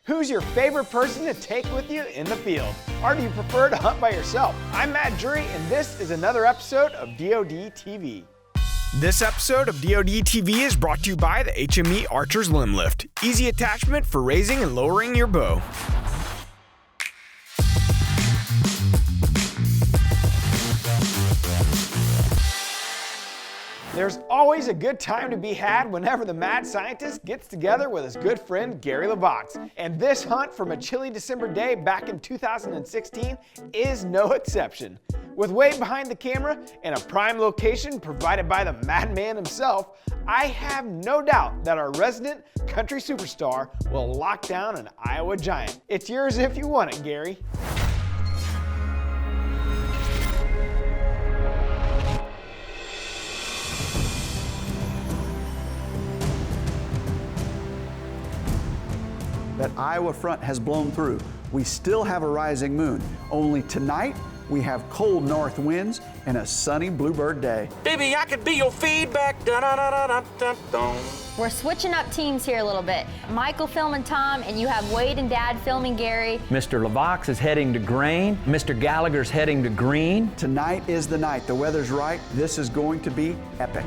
Who's your favorite person to take with you in the field? Or do you prefer to hunt by yourself? I'm Matt Drury, and this is another episode of DoD TV. This episode of DoD TV is brought to you by the HME Archer's Limb Lift. Easy attachment for raising and lowering your bow. There's always a good time to be had whenever the mad scientist gets together with his good friend Gary LeVox. And this hunt from a chilly December day back in 2016 is no exception. With Wade behind the camera and a prime location provided by the madman himself, I have no doubt that our resident country superstar will lock down an Iowa giant. It's yours if you want it, Gary. That Iowa front has blown through. We still have a rising moon. Only tonight, we have cold north winds and a sunny bluebird day. Baby, I could be your feedback. Da-da-da-da-da-da-da. We're switching up teams here a little bit. Michael filming Tom, and you have Wade and Dad filming Gary. Mr. LeVox is heading to grain. Mr. Gallagher's heading to green. Tonight is the night. The weather's right. This is going to be epic.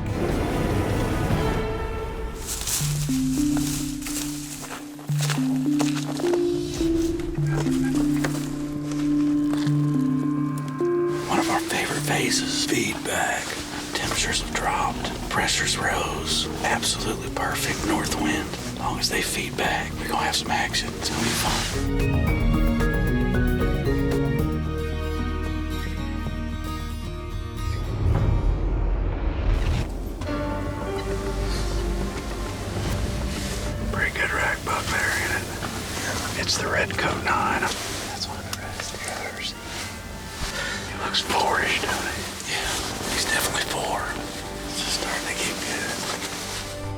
Phases, feedback, temperatures have dropped, pressures rose, absolutely perfect north wind. As long as they feed back, we're gonna have some action. It's gonna be fun. Pretty good rack buck there, ain't it? It's the red coat 9. That's one of the rest of the others. He looks four-ish, doesn't he? Yeah, he's definitely 4. It's just starting to get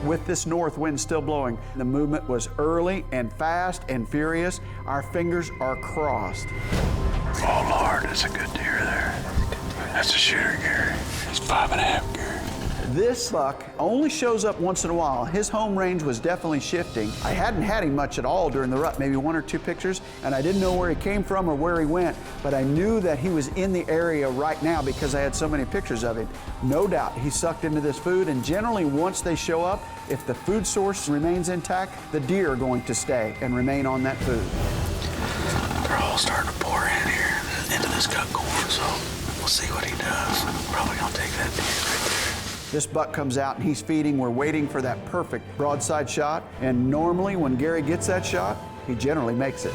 good. With this north wind still blowing, the movement was early and fast and furious. Our fingers are crossed. Oh, Lord, that's a good deer there. That's a shooter, Gary. He's 5.5, Gary. This buck only shows up once in a while. His home range was definitely shifting. I hadn't had him much at all during the rut, maybe 1 or 2 pictures, and I didn't know where he came from or where he went, but I knew that he was in the area right now because I had so many pictures of him. No doubt he sucked into this food, and generally once they show up, if the food source remains intact, the deer are going to stay and remain on that food. They're all starting to pour in here into this cut corn, so we'll see what he does. Probably gonna take that deer right there. This buck comes out and he's feeding. We're waiting for that perfect broadside shot. And normally when Gary gets that shot, he generally makes it.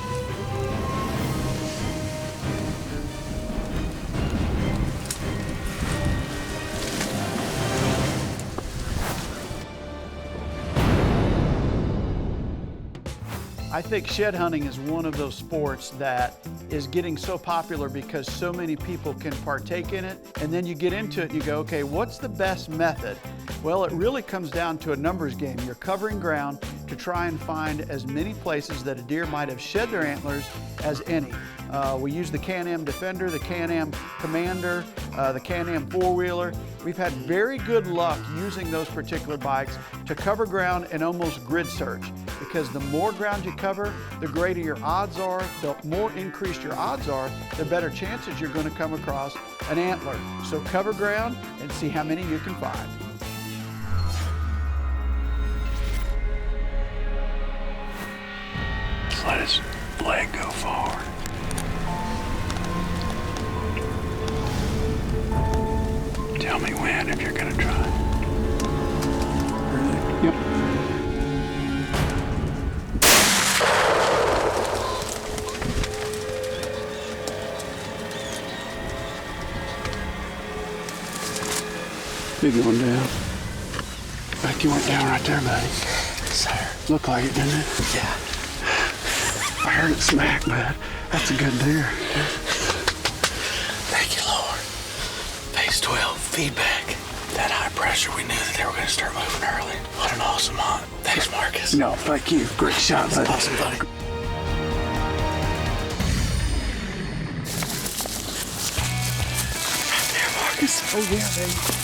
I think shed hunting is one of those sports that is getting so popular because so many people can partake in it, and then you get into it and you go, okay, what's the best method? Well, it really comes down to a numbers game. You're covering ground to try and find as many places that a deer might have shed their antlers as any. We use the Can-Am Defender, the Can-Am Commander, the Can-Am four-wheeler. We've had very good luck using those particular bikes to cover ground and almost grid search, because the more ground you cover, the greater your odds are. The more increased your odds are, the better chances you're going to come across an antler. So cover ground and see how many you can find. Let his leg go forward. Tell me when, if you're gonna try. Yep. Big one down. Like you went down right there, buddy. Sir. Looked like it, didn't it? Yeah. I heard it smack, but that's a good deer. Thank you, Lord. Phase 12, feedback. That high pressure, we knew that they were gonna start moving early. What an awesome hunt. Thanks, Marcus. No, thank you. Great shot, buddy. Awesome, buddy. Right there, Marcus. Oh yeah, baby.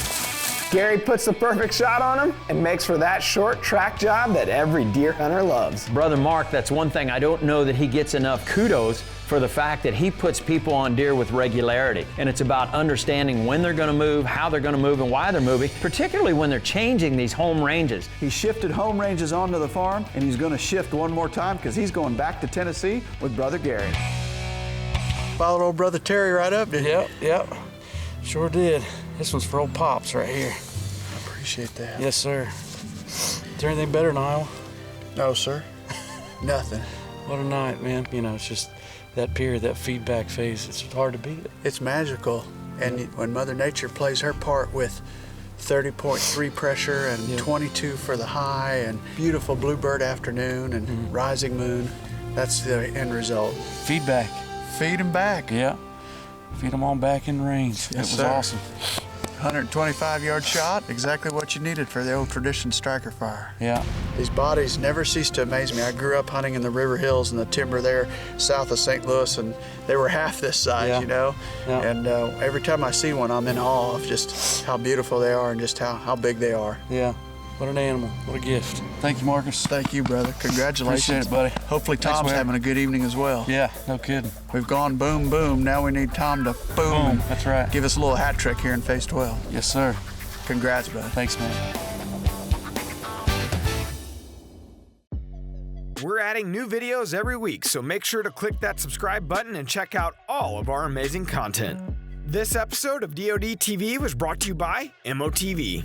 Gary puts the perfect shot on him and makes for that short track job that every deer hunter loves. Brother Mark, that's one thing I don't know that he gets enough kudos for, the fact that he puts people on deer with regularity. And it's about understanding when they're gonna move, how they're gonna move, and why they're moving, particularly when they're changing these home ranges. He shifted home ranges onto the farm, and he's gonna shift one more time because he's going back to Tennessee with Brother Gary. Followed old Brother Terry right up, didn't you? Yep. Sure did. This one's for old Pops right here. I appreciate that. Yes, sir. Is there anything better in Iowa? No, sir. Nothing. What a night, man. You know, it's just that period, that feedback phase, it's hard to beat it. It's magical. And when Mother Nature plays her part with 30.3 pressure and 22 for the high and beautiful bluebird afternoon and rising moon, that's the end result. Feedback. Feed them back. Yeah. Feed them on back in range. It was sir. awesome. 125-yard shot, exactly what you needed for the old tradition striker fire. Yeah. These bodies never cease to amaze me. I grew up hunting in the River Hills and the timber there south of St. Louis, and they were half this size, you know? Yeah. And every time I see one, I'm in awe of just how beautiful they are and just how big they are. Yeah. What an animal. What a gift. Thank you, Marcus. Thank you, brother. Congratulations. Appreciate it, buddy. Hopefully Thanks, Tom's man. having a good evening as well. Yeah, no kidding. We've gone boom, boom. Now we need Tom to boom. Boom, that's right. Give us a little hat trick here in phase 12. Yes, sir. Congrats, brother. Thanks, man. We're adding new videos every week, so make sure to click that subscribe button and check out all of our amazing content. This episode of DoD TV was brought to you by MOTV.